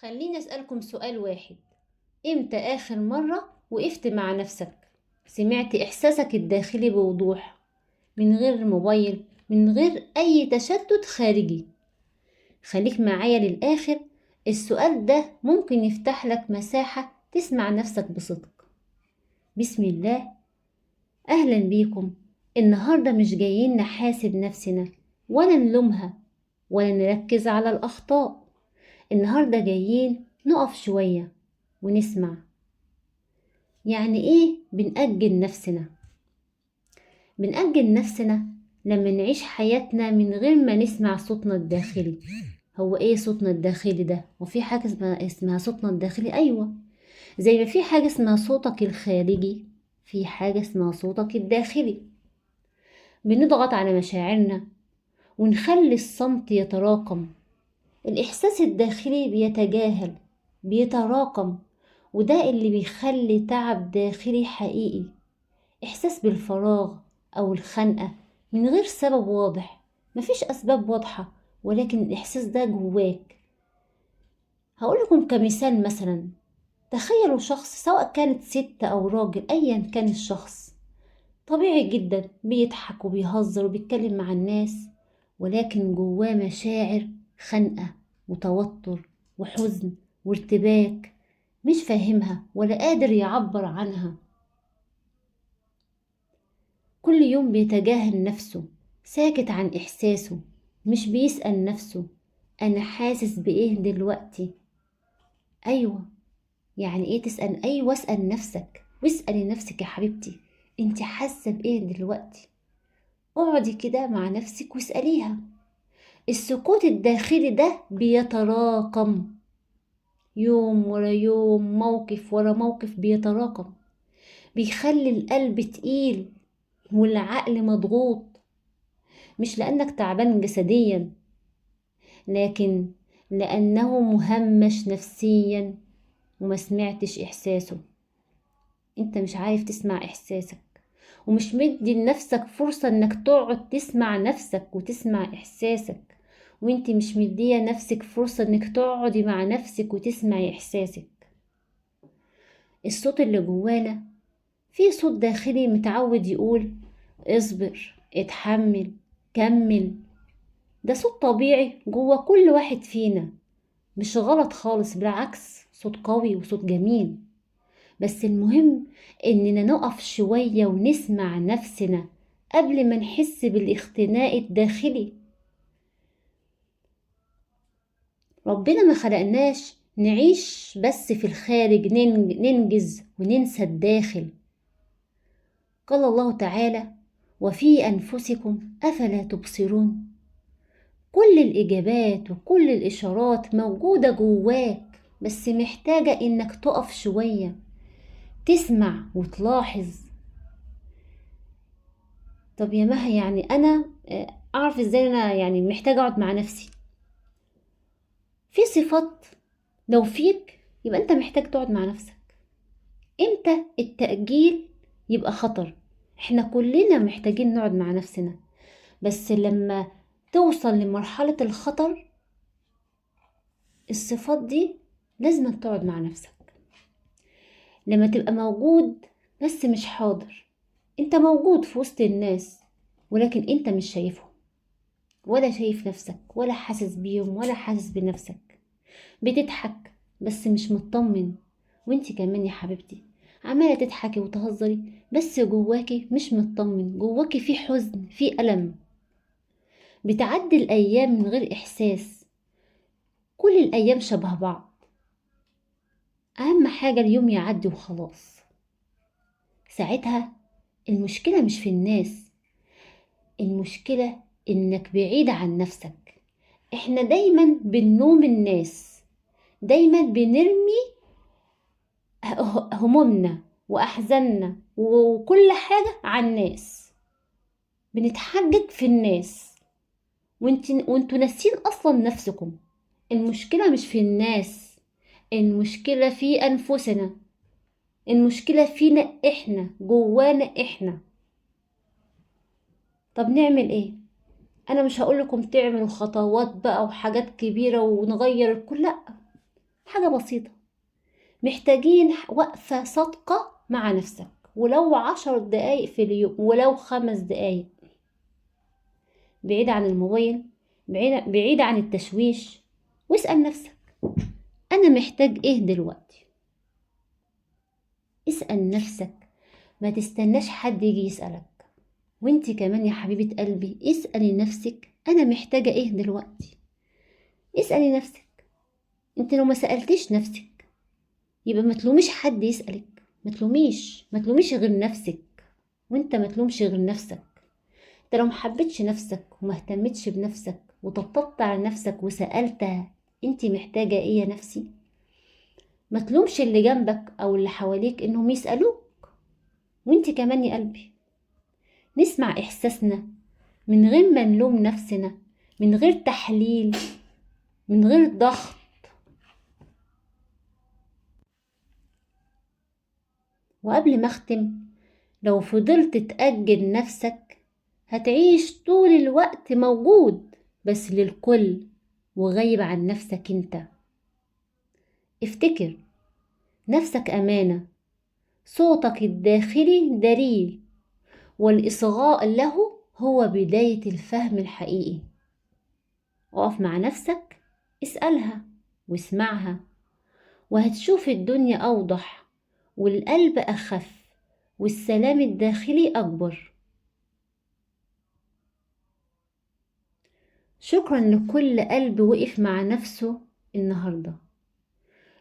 خليني أسألكم سؤال واحد. إمتى آخر مرة وقفت مع نفسك سمعت إحساسك الداخلي بوضوح، من غير موبايل، من غير أي تشتت خارجي؟ خليك معايا للآخر، السؤال ده ممكن يفتح لك مساحة تسمع نفسك بصدق. بسم الله، أهلا بيكم. النهاردة مش جايين نحاسب نفسنا ولا نلومها ولا نركز على الأخطاء. النهاردة جايين نقف شوية ونسمع. يعني ايه بنأجل نفسنا؟ بنأجل نفسنا لما نعيش حياتنا من غير ما نسمع صوتنا الداخلي. هو ايه صوتنا الداخلي ده؟ وفي حاجة اسمها صوتنا الداخلي؟ ايوه، زي ما في حاجة اسمها صوتك الخارجي، في حاجة اسمها صوتك الداخلي. بنضغط على مشاعرنا ونخلي الصمت يتراكم. الإحساس الداخلي بيتجاهل، بيتراكم، وده اللي بيخلي تعب داخلي حقيقي، إحساس بالفراغ أو الخنقة من غير سبب واضح. مفيش أسباب واضحة، ولكن الإحساس ده جواك. هقول لكم كمثال مثلا، تخيلوا شخص، سواء كانت ست أو راجل، أيا كان الشخص، طبيعي جدا بيضحك وبيهزر وبيتكلم مع الناس، ولكن جواه مشاعر خنقة وتوتر وحزن وارتباك، مش فاهمها ولا قادر يعبر عنها. كل يوم بيتجاهل نفسه، ساكت عن إحساسه، مش بيسأل نفسه أنا حاسس بإيه دلوقتي. أيوة، يعني إيه تسأل؟ أيوة، اسأل نفسك واسألي نفسك يا حبيبتي، انت حاسة بإيه دلوقتي؟ اقعدي كده مع نفسك واسأليها. السكوت الداخلي ده بيتراكم، يوم ورا يوم، موقف ورا موقف بيتراكم، بيخلي القلب تقيل والعقل مضغوط. مش لأنك تعبان جسديا، لكن لأنه مهمش نفسيا وما سمعتش إحساسه. انت مش عارف تسمع إحساسك، ومش مدي لنفسك فرصة انك تقعد تسمع نفسك وتسمع إحساسك، وانت مش مدية نفسك فرصة انك تقعدي مع نفسك وتسمعي إحساسك. الصوت اللي جوانا، في صوت داخلي متعود يقول اصبر، اتحمل، كمل. ده صوت طبيعي جوا كل واحد فينا، مش غلط خالص، بالعكس صوت قوي وصوت جميل. بس المهم اننا نقف شوية ونسمع نفسنا قبل ما نحس بالاختناق الداخلي. ربنا ما خلقناش نعيش بس في الخارج، ننجز وننسى الداخل. قال الله تعالى وفي أنفسكم أفلا تبصرون. كل الإجابات وكل الإشارات موجودة جواك، بس محتاجة إنك تقف شوية تسمع وتلاحظ. طب يا مها، يعني أنا أعرف إزاي أنا يعني محتاجة أقعد مع نفسي؟ في صفات لو فيك يبقى أنت محتاج تقعد مع نفسك. إمتى التأجيل يبقى خطر؟ إحنا كلنا محتاجين نقعد مع نفسنا، بس لما توصل لمرحلة الخطر، الصفات دي لازم تقعد مع نفسك. لما تبقى موجود بس مش حاضر، انت موجود في وسط الناس ولكن انت مش شايفهم، ولا شايف نفسك، ولا حاسس بيهم، ولا حاسس بنفسك. بتضحك بس مش مطمن، وانت كمان يا حبيبتي عمالة تضحكي وتهزري، بس جواكي مش مطمن، جواكي في حزن، في ألم. بتعدي الأيام من غير إحساس، كل الأيام شبه بعض، أهم حاجة اليوم يعدي وخلاص. ساعتها المشكلة مش في الناس، المشكلة إنك بعيد عن نفسك. إحنا دايما بنلوم الناس، دايما بنرمي همومنا وأحزاننا وكل حاجة على الناس، بنتحجج في الناس، وانتوا ناسين أصلا نفسكم. المشكلة مش في الناس، المشكلة في أنفسنا، المشكلة فينا إحنا، جوانا إحنا. طب نعمل إيه؟ أنا مش هقولكم تعملوا خطوات بقى وحاجات كبيرة ونغير الكل، لأ، حاجة بسيطة. محتاجين وقفة صادقة مع نفسك، ولو 10 دقايق في اليوم، ولو 5 دقايق، بعيد عن الموبايل، بعيد عن التشويش، واسأل نفسك أنا محتاج إيه دلوقتي؟ اسأل نفسك، ما تستناش حد يجي يسألك. وانتي كمان يا حبيبة قلبي اسألي نفسك أنا محتاجة إيه دلوقتي. اسألي نفسك. انت لو ما سألتيش نفسك يبقى ما تلوميش حد يسألك، ما تلوميش غير نفسك، وانت ما تلومش غير نفسك. انت لو محبتش نفسك وما اهتمتش بنفسك وطبطبت على نفسك وسألتها انت محتاجة ايه يا نفسي، ما تلومش اللي جنبك او اللي حواليك انهم يسألوك. وانت كمان يا قلبي نسمع احساسنا من غير ما نلوم نفسنا، من غير تحليل، من غير ضغط. وقبل ما اختم، لو فضلت تأجل نفسك هتعيش طول الوقت موجود بس للكل وغايب عن نفسك انت. افتكر نفسك أمانة، صوتك الداخلي دليل، والإصغاء له هو بداية الفهم الحقيقي. اقف مع نفسك، اسألها واسمعها، وهتشوف الدنيا أوضح، والقلب أخف، والسلام الداخلي أكبر. شكرا لكل قلب وقف مع نفسه النهاردة،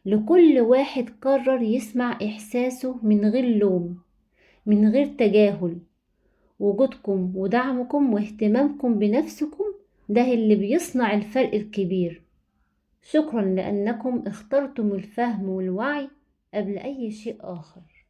لكل واحد قرر يسمع إحساسه من غير لوم، من غير تجاهل. وجودكم ودعمكم واهتمامكم بنفسكم ده اللي بيصنع الفرق الكبير. شكرا لأنكم اخترتم الفهم والوعي قبل أي شيء آخر.